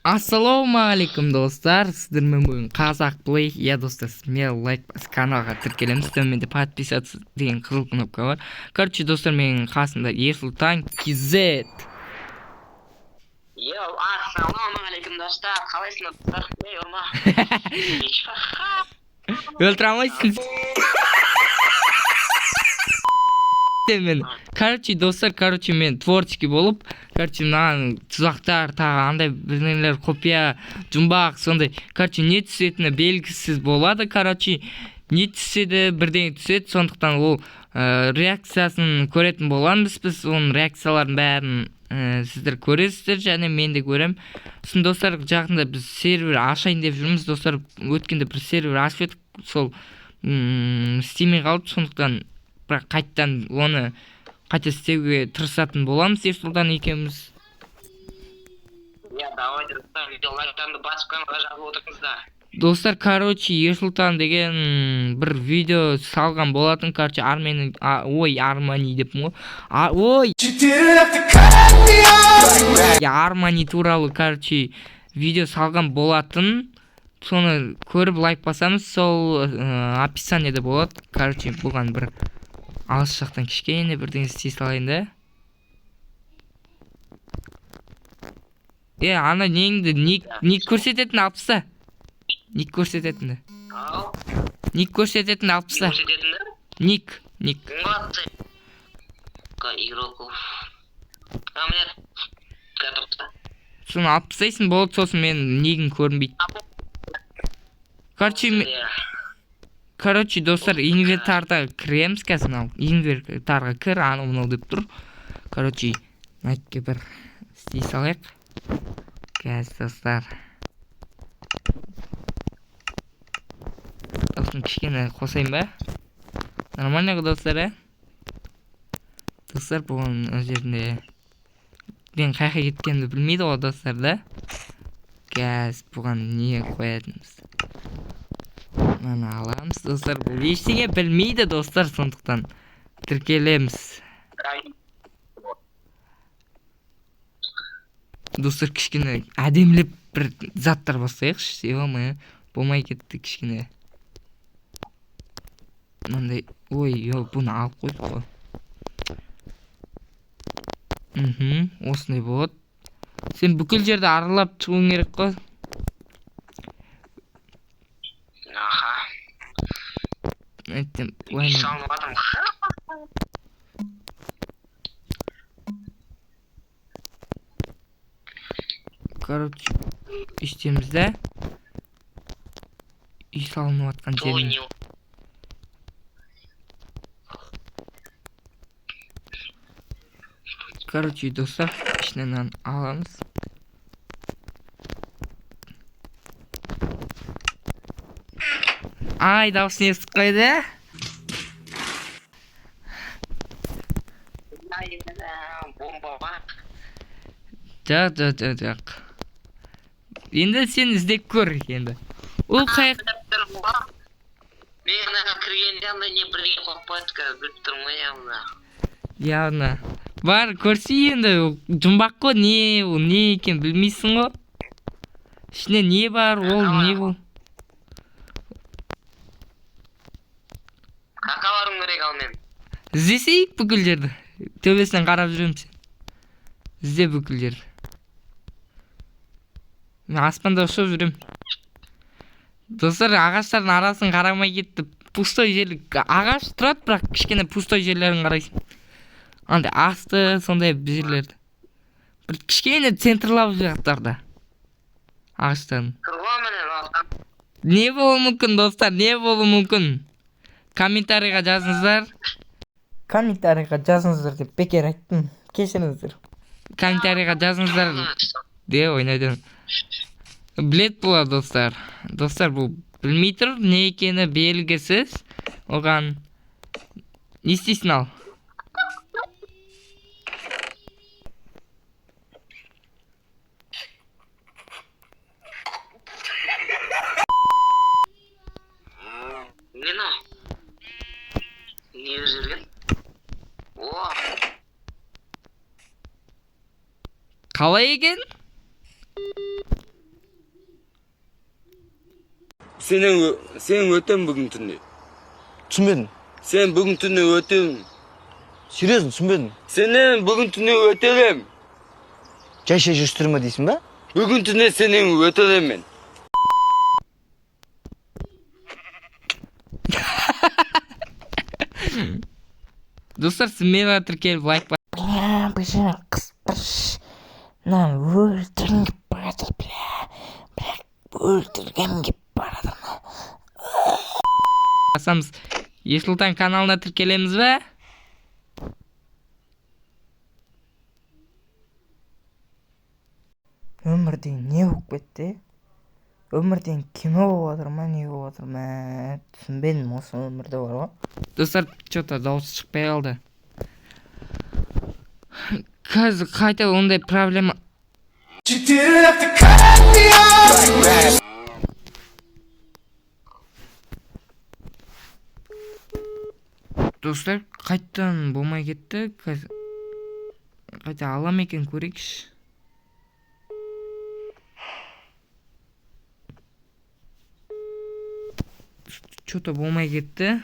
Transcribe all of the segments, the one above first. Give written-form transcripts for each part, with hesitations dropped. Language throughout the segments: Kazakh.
Ассалаумағалейкум достар, сіздермен бүгін қазақ плей. Иә достар, мен лайк басып каналға тіркелеміз, төменде подписаться деген қызыл кнопка бар. Короче достар, менің қасымда Ерсұлтан KZ. Ассалаумағалейкум достар, қалайсыңдар достар? Өлтіре алмайсың. Короче достар, мен творческий болып, мынаған тұзақтар тағы андай бірнелер копия жұмбақ сондай. Не түсетіні белгісіз болады. Не түседі, бірдеңе түседі, сондықтан ол реакциясын көретін боламыз. Біз оның реакцияларын бәрін сіздер көресіздер, және мен де көрем. Сосын достар, жақында біз сервер ашайын деп жүрміз. Достар, өткенде бір сервер ашып едік, сол істемей қалып, сондықтан бірақ қайттан оны қайта істеуге тырысатын боламыз Ерсұлтан екеуміз. Давайте достар, видеолайктарды басып каналға жазып отырыңыздар. Достар, Ерсұлтан деген бір видео салған болатын. Армани деппін ғой. Армани туралы видео салған болатын. Соны көріп лайк басамыз, сол описаниеде болады. Бұған бір алыс жақтан кішкене бірден істей салайын да. Ана неңді ник көрсететін алпыста. Ник көрсететін алпыста. Ник. Соны алпыстайсың болды, сосын мен нигін көрінбейді. Достар, инвентарда кіреміз қазір. Инвентарға кір, анау деп тұр. Найтке бір істей салайық. Қазір достар. Достың кішкені қосайын ба? Нормальный достар, Достар, бұған өзерінде мен қайқа кеткенді білмейді ғой достар, да? Қазір бұған не қоятынымыз. Мана аламыз достар, бұл ештеңе білмейді достар, сондықтан тіркелеміз. Достар, кішкене әдемлеп бір заттар бастайықшы, болмай кетті кішкене. Мынандай, бұны алып қойдық қой. Осындай болады. Сен бүкіл жерді аралап шығуың керек қой. Іштемізді үй салынып атқан жерін. Достар, ішінен аламыз. Дауысын естіп қойды. Жоқ. Енді сен іздеп көр, енді. Ол қайық... Мен кіргенде андай не бірге қоқпатқа біліп тұрмай. Яғына. Бар, көрсей енді, жұмбақ қой, не екен білмейсің ғой. Ішіне не бар, ол не бұл? Қақаларың керек ал мен. Іздесейік бүкіл жерді. Төбесінен қарап жүрем сен. Ізде бүкіл жерді. Мен аспанда ұшып жүрем. Достар, ағаштардың арасын қарамай кетті. Пустой жерлік. Ағаш тұрады, бірақ кішкене пустой жерлерін қарайсың. Андай асты, сондай жерлерді. Бір кішкене центрлау жақтарда. Ағаштарын. Не болу мүмкін, достар, не болу мүмкін? Комментарийға жазыңыздар. Комментарийға жазыңыздар деп бекер айттым. Кешіріңіздер. Комментарийға жазыңыздар. Ойнайдым. Білет болады, достар. Достар, бұл білмей тұр, не екені белгісіз. Оған не істейсің ал? Не өзірген? Қалай екен? Sen öten bugün түнү. түсінбедім. Sen bugün түнү öten. Серьезно, түсінбедім. Senin bugün түнү ötelim. Жайша жүрістірме дейсің ба? Bugün түнү senin ötelim men. Достар, смело тіркеліп лайк бар. Бля, нам өлтіргенге барады, бля, өлтіргенге барады. Басамыз. Есұлтан каналына тіркелеміз бе? Өмірде не болып кетті? Өмірден кино болып жатыр ма, не болып жатыр ма? Түсінбедім, осы өмірде бар ғой. Достар, что-то дауыс шықпай қалды. Қазір қайта ондай проблема. Достар, қайтадан болмай кетті. Қазір қайта алам екен, көрейікші. Что-то болмай кетті.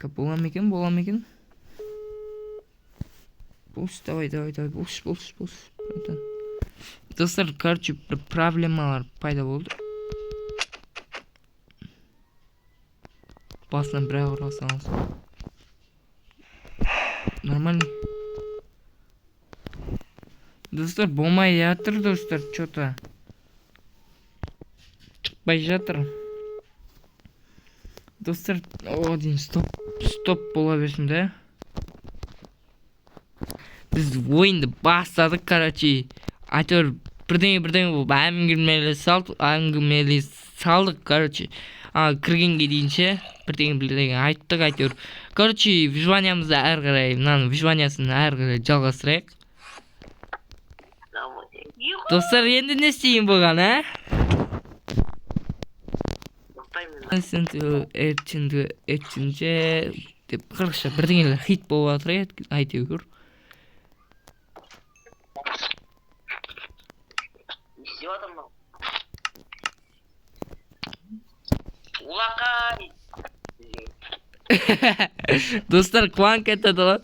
Болам екен. Болш, давай, болш. Достар, короче, проблемалар пайда болды. Басынан бір оралсаңыз. Нормально. Достар, болмай жатыр, достар, что-то. Шықпай жатыр. Достар, дейін стоп бола берсін, да? Біз ойынды бастадық, короче. Айтыр, бірдеңе болып әңгімелес салдық, короче. Кіргенге дейінше бірдеңе айттық, айтыр. Короче, вижваниямызды әрі қарай, вижваниясын әрі қарай жалғастырайық. Достар, енді не істейін болған, ә? Әтшінже деп қырықша бірдеңелер хит болып жатыр, әйтеуір. Улакай! Достар, кванк айтады ғой.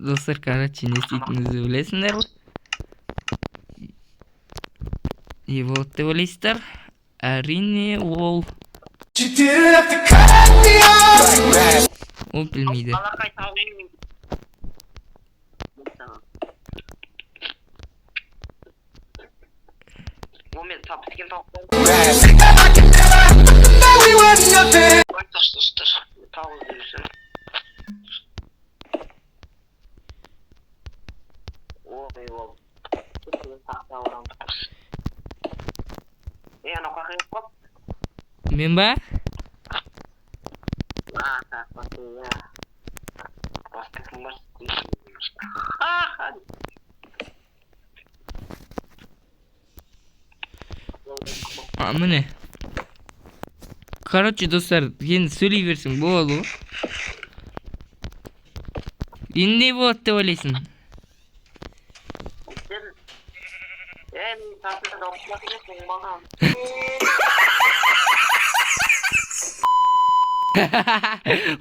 Достар, короче, не істейтініңізді білесіңдер ғой. И вот ты ойлайсыздар, әрине ол білмейді. Алакай тауын. Момент тап піскен тауықтар. Айташ, достар. Тауыз дейсің. Ой, ол. Күтілін тақта орам. Анау қақиып қоп. Мен ба? Міне. Короче, достар, енді сөйлей берсің болады ғой. Енді не болады деп ойлайсың?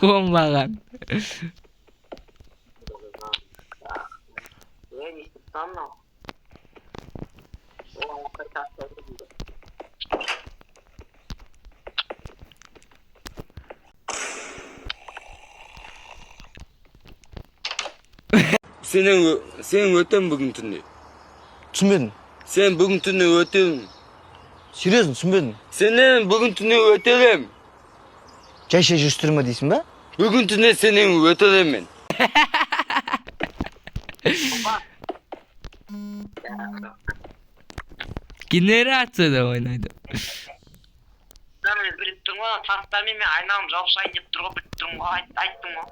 Оңбаған. Sen öten bugün түнү. түсінбедім. Sen bugün түнү öten. Серьезно, түсінбедім. Senin bugün түнү ötelim. Жайша жүрістірме дейсің ба? Bugün түнү senin ötelim men. Генерацияда ойнайды. Мен біліп тұрмын ғой, тастармен мен айналым жауышайын деп тұр ғой, біліп тұрмын ғой, айттым ғой.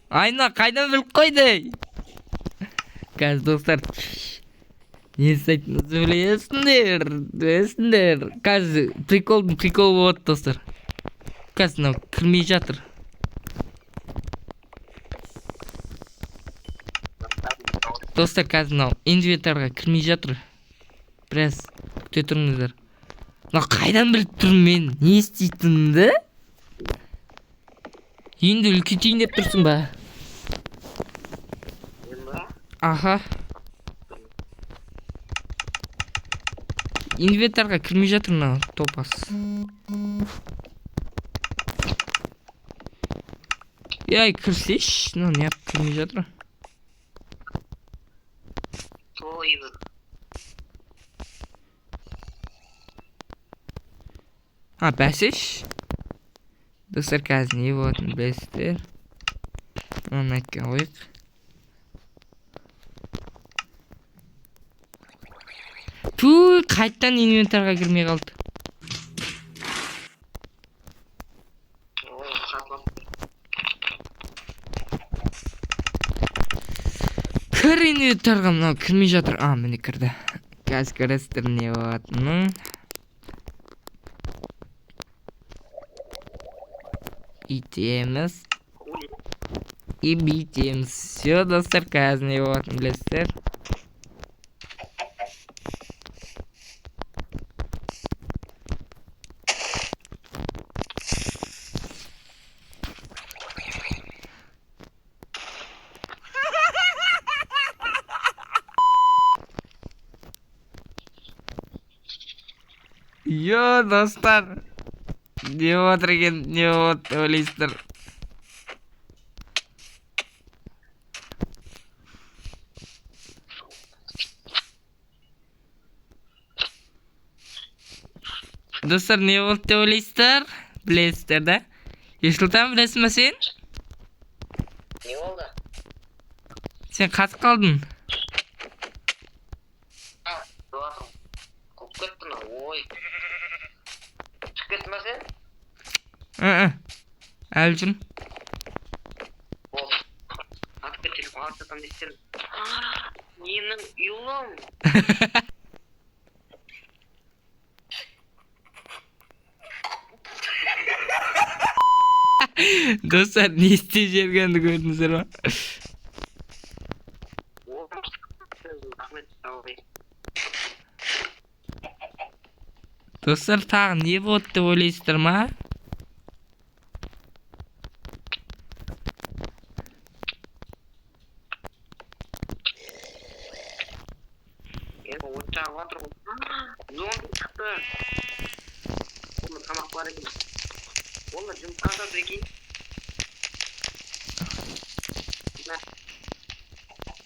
Айна қайдан біліп қойды? Қазір достар, Не істейтініңізді білесіңдер. Қазір прикол болады достар. Қазір мынау кірмей жатыр. Достар, қазір мынау инвентарға кірмей жатыр. Біраз күте тұрыңыздар. Мынау қайдан біліп тұрмын мен не істейтінімді? Енді үлкейтейін деп тұрсың ба? Аха. Инвентарға кірмей жатыр мынау топас. Яй, кірсеш, мынау неғып кірмей жатыр. Тойды. Бәсеш. Достар, қазір не болатынын білесіздер. Оны айтқан қойық. Қайттан инвентарға кірмей қалды. Кір инвентарға мынау кірмей жатыр. Міне кірді. Қазір көресіздер не болатынын. Итеміз. И битеміз. Все, достар, қазір не болатынын білесіздер. Йо, достар. Не отыр екен, не от ойлайсыздар. Достар, не болды деп ойлайсыздар? Білесіздер да? Есілтан, білесің ба сен? Не болды? Сен қатып қалдың. Құп кеттің, ой. Шық кеттің ба сен? Әлі жүрмін. Болды. Атып кет, телефон атсатам дестерім. Менің ұлым. Достар, не істеп жібергенді көрдіңіздер ма? Рахмет, сау бол. Достар, тағы не болды деп ойлайсыздар ма? Енді от жағып отыр ғой. Зомби шықты. Оны тамақ бар екен. Оны жұмысқа жатыр екен.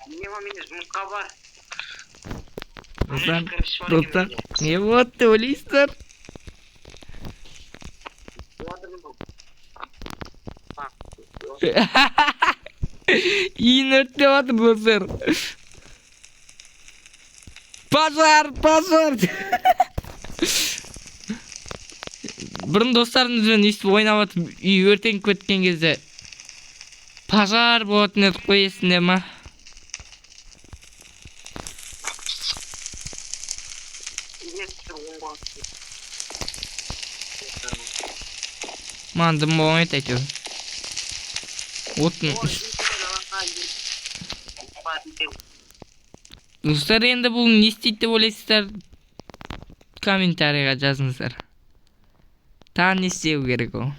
Не var менде жұмысқа бар. Достар, не болды деп ойлайсыздар? Иін өрттеп жатыр, достар. Пожар! Бұрын достарымызбен естіп ойнап жатып, үй өртеніп кеткен кезде пожар болатын еді, қойесіңдер ма? Маған дым болмайды әйтеуір. Отын. Достар, енді бұл не істейді деп ойлайсыздар? Комментарийға жазыңыздар. Тағы не істеу керек ол?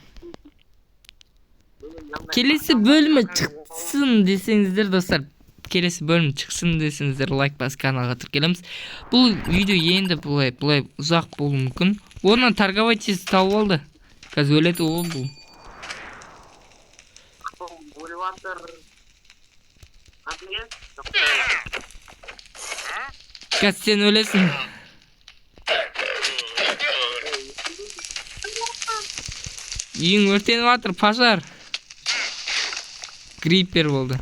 Келесі бөлімі шықсын десеңіздер, достар. Келесі бөлім шықсын десеңіздер, лайк басып каналға тіркелеміз. Бұл видео енді бұлай ұзақ болуы мүмкін. Онан торговать тауып алды. Қазір өледі ол бұл. Қазір сен өлесің. Үйің өртеніп жатыр, пожар. Крипер болды.